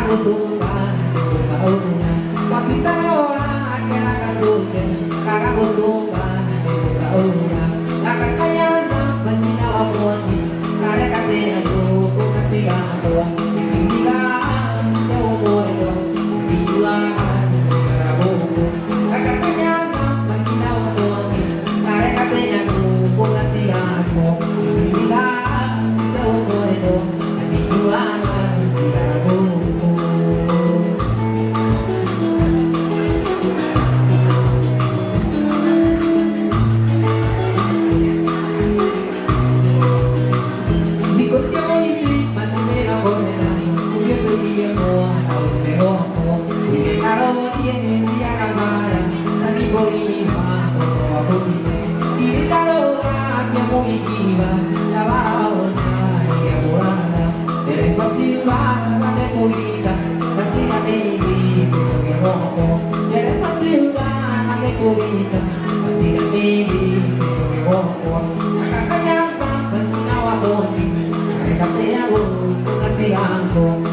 kakagustuhan ikaw na pag isang oras ka nakasukin kakagustuhan ikaw na nakakaya na paninawa mo akin karekate ako kung kati ako hindi ka ikaw mo ito hindi iwanan karabo ko nakakaya na paninawa mo akin karekate ako kung kati ako hindi ka ikaw mo ito hindi iwanan karabo ko. Nakakaya pa, pag sinawa ko, nakakaya ko, nakakaya ko.